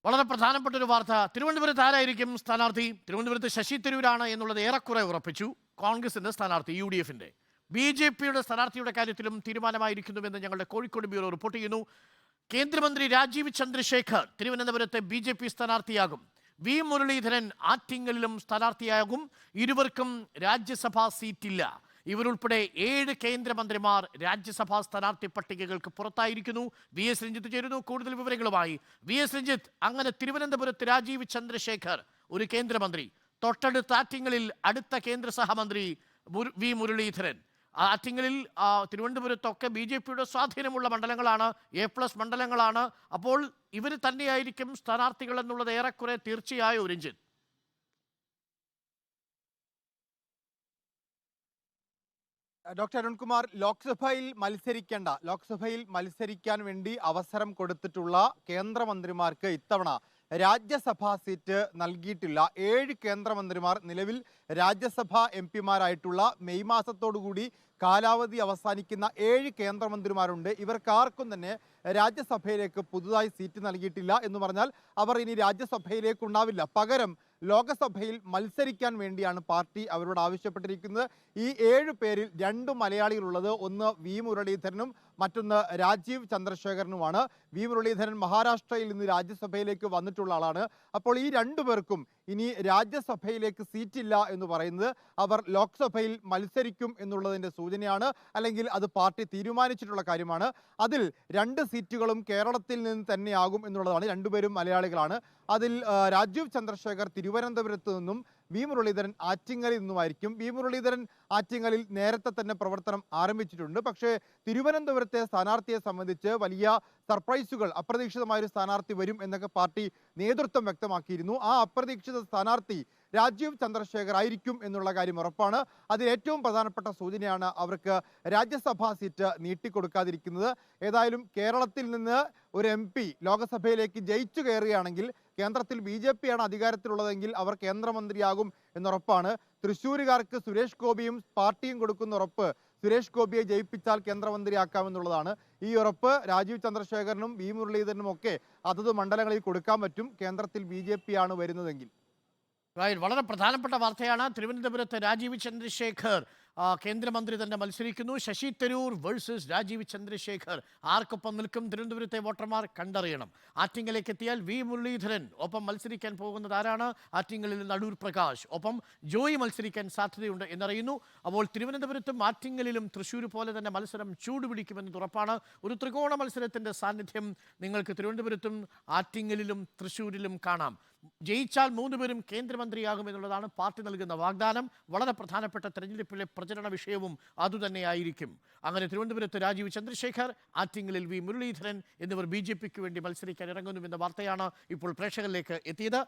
വളരെ പ്രധാനപ്പെട്ട ഒരു വാർത്ത. തിരുവനന്തപുരത്ത് ആരായിരിക്കും സ്ഥാനാർത്ഥി? തിരുവനന്തപുരത്ത് ശശി തരൂരാണ് എന്നുള്ളത് ഏറെക്കുറെ ഉറപ്പിച്ചു. കോൺഗ്രസിന്റെ സ്ഥാനാർത്ഥി, UDFന്റെ. BJPയുടെ സ്ഥാനാർത്ഥിയുടെ കാര്യത്തിലും തീരുമാനമായിരിക്കുന്നുവെന്ന് ഞങ്ങളുടെ കോഴിക്കോട് ബ്യൂറോ റിപ്പോർട്ട് ചെയ്യുന്നു. കേന്ദ്രമന്ത്രി രാജീവ് ചന്ദ്രശേഖർ തിരുവനന്തപുരത്തെ BJP സ്ഥാനാർത്ഥിയാകും. V മുരളീധരൻ ആറ്റിങ്ങലിലും സ്ഥാനാർത്ഥിയാകും. ഇരുവർക്കും രാജ്യസഭാ സീറ്റില്ല. ഇവരുൾപ്പെടെ 7 കേന്ദ്രമന്ത്രിമാർ രാജ്യസഭാ സ്ഥാനാർത്ഥി പട്ടികകൾക്ക് പുറത്തായിരിക്കുന്നു. VS രഞ്ജിത്ത് ചേരുന്നു കൂടുതൽ വിവരങ്ങളുമായി. VS രഞ്ജിത്ത്, അങ്ങനെ തിരുവനന്തപുരത്ത് രാജീവ് ചന്ദ്രശേഖർ ഒരു കേന്ദ്രമന്ത്രി, തൊട്ടടുത്ത ആറ്റിങ്ങലിൽ അടുത്ത കേന്ദ്ര സഹമന്ത്രി V മുരളീധരൻ. ആറ്റിങ്ങലിൽ തിരുവനന്തപുരത്തൊക്കെ BJPയുടെ സ്വാധീനമുള്ള മണ്ഡലങ്ങളാണ്, A+ മണ്ഡലങ്ങളാണ്. അപ്പോൾ ഇവർ തന്നെയായിരിക്കും സ്ഥാനാർത്ഥികൾ എന്നുള്ളത് ഏറെക്കുറെ തീർച്ചയായോ രഞ്ജിത്ത്? ഡോക്ടർ അരുൺകുമാർ, ലോക്സഭയിൽ മത്സരിക്കാൻ വേണ്ടി അവസരം കൊടുത്തിട്ടുള്ള കേന്ദ്രമന്ത്രിമാർക്ക് ഇത്തവണ രാജ്യസഭാ സീറ്റ് നൽകിയിട്ടില്ല. 7 കേന്ദ്രമന്ത്രിമാർ നിലവിൽ രാജ്യസഭാ MP-മാരായിട്ടുള്ള മെയ് മാസത്തോടുകൂടി കാലാവധി അവസാനിക്കുന്ന 7 കേന്ദ്രമന്ത്രിമാരുണ്ട്. ഇവർക്കാർക്കും തന്നെ രാജ്യസഭയിലേക്ക് പുതുതായി സീറ്റ് നൽകിയിട്ടില്ല എന്ന് പറഞ്ഞാൽ അവർ ഇനി രാജ്യസഭയിലേക്ക് ഉണ്ടാവില്ല. പകരം ലോകസഭയിൽ മത്സരിക്കാൻ വേണ്ടിയാണ് പാർട്ടി അവരോട് ആവശ്യപ്പെട്ടിരിക്കുന്നത്. ഈ 7 പേരിൽ 2 മലയാളികളുള്ളത്. ഒന്ന് V മുരളീധരനും മറ്റൊന്ന് രാജീവ് ചന്ദ്രശേഖരനുമാണ്. V മുരളീധരൻ മഹാരാഷ്ട്രയിൽ നിന്ന് രാജ്യസഭയിലേക്ക് വന്നിട്ടുള്ള ആളാണ്. അപ്പോൾ ഈ 2 പേർക്കും ഇനി രാജ്യസഭയിലേക്ക് സീറ്റില്ല എന്ന് പറയുന്നത് അവർ ലോക്സഭയിൽ മത്സരിക്കും എന്നുള്ളതിൻ്റെ സൂചനയാണ്, അല്ലെങ്കിൽ അത് പാർട്ടി തീരുമാനിച്ചിട്ടുള്ള കാര്യമാണ്. അതിൽ 2 സീറ്റുകളും കേരളത്തിൽ നിന്ന് തന്നെയാകും എന്നുള്ളതാണ്. 2 പേരും മലയാളികളാണ്. അതിൽ രാജീവ് ചന്ദ്രശേഖർ തിരുവനന്തപുരത്ത് നിന്നും V മുരളീധരൻ ആറ്റിങ്ങലിൽ നിന്നുമായിരിക്കും. V മുരളീധരൻ ആറ്റിങ്ങലിൽ നേരത്തെ തന്നെ പ്രവർത്തനം ആരംഭിച്ചിട്ടുണ്ട്. പക്ഷേ തിരുവനന്തപുരത്തെ സ്ഥാനാർത്ഥിയെ സംബന്ധിച്ച് വലിയ സർപ്രൈസുകൾ, അപ്രതീക്ഷിതമായൊരു സ്ഥാനാർത്ഥി വരും എന്നൊക്കെ പാർട്ടി നേതൃത്വം വ്യക്തമാക്കിയിരുന്നു. ആ അപ്രതീക്ഷിത സ്ഥാനാർത്ഥി രാജീവ് ചന്ദ്രശേഖർ ആയിരിക്കും എന്നുള്ള കാര്യം ഉറപ്പാണ്. അതിൽ ഏറ്റവും പ്രധാനപ്പെട്ട സൂചനയാണ് അവർക്ക് രാജ്യസഭാ സീറ്റ് നീട്ടിക്കൊടുക്കാതിരിക്കുന്നത്. ഏതായാലും കേരളത്തിൽ നിന്ന് ഒരു MP ലോകസഭയിലേക്ക് ജയിച്ചു കയറുകയാണെങ്കിൽ, കേന്ദ്രത്തിൽ BJP-യാണ് അധികാരത്തിലുള്ളതെങ്കിൽ അവർ കേന്ദ്രമന്ത്രിയാകും എന്നുറപ്പാണ്. തൃശ്ശൂരുകാർക്ക് സുരേഷ് ഗോപിയും പാർട്ടിയും കൊടുക്കുന്ന ഉറപ്പ് സുരേഷ് ഗോപിയെ ജയിപ്പിച്ചാൽ കേന്ദ്രമന്ത്രിയാക്കാമെന്നുള്ളതാണ്. ഈ ഉറപ്പ് രാജീവ് ചന്ദ്രശേഖരനും V മുരളീധരനും ഒക്കെ അതത് മണ്ഡലങ്ങളിൽ കൊടുക്കാൻ പറ്റും, കേന്ദ്രത്തിൽ BJP-യാണ് വരുന്നതെങ്കിൽ. വളരെ പ്രധാനപ്പെട്ട വാർത്തയാണ്. തിരുവനന്തപുരത്ത് രാജീവ് ചന്ദ്രശേഖർ കേന്ദ്രമന്ത്രി തന്നെ മത്സരിക്കുന്നു. ശശി തരൂർ വേഴ്സസ് രാജീവ് ചന്ദ്രശേഖർ. ആർക്കൊപ്പം നിൽക്കും തിരുവനന്തപുരത്തെ വോട്ടർമാർ കണ്ടറിയണം. ആറ്റിങ്ങലേക്ക് എത്തിയാൽ V മുരളീധരൻ, ഒപ്പം മത്സരിക്കാൻ പോകുന്നത് ആരാണ്? ആറ്റിങ്ങലിൽ അടൂർ പ്രകാശ്, ഒപ്പം ജോയി മത്സരിക്കാൻ സാധ്യതയുണ്ട് എന്നറിയുന്നു. അപ്പോൾ തിരുവനന്തപുരത്തും ആറ്റിങ്ങലിലും തൃശ്ശൂർ പോലെ തന്നെ മത്സരം ചൂടുപിടിക്കുമെന്നത് ഉറപ്പാണ്. ഒരു ത്രികോണ മത്സരത്തിൻ്റെ സാന്നിധ്യം നിങ്ങൾക്ക് തിരുവനന്തപുരത്തും ആറ്റിങ്ങലിലും തൃശ്ശൂരിലും കാണാം. ജയിച്ചാൽ 3 പേരും കേന്ദ്രമന്ത്രിയാകും എന്നുള്ളതാണ് പാർട്ടി നൽകുന്ന വാഗ്ദാനം. വളരെ പ്രധാനപ്പെട്ട തെരഞ്ഞെടുപ്പിലെ പ്രചരണ വിഷയവും അതുതന്നെയായിരിക്കും. അങ്ങനെ തിരുവനന്തപുരത്ത് രാജീവ് ചന്ദ്രശേഖർ, ആറ്റിങ്ങലിൽ V മുരളീധരൻ എന്നിവർ BJP-ക്ക് വേണ്ടി മത്സരിക്കാൻ ഇറങ്ങുന്നുവെന്ന വാർത്തയാണ് ഇപ്പോൾ പ്രേക്ഷകരിലേക്ക് എത്തിയത്.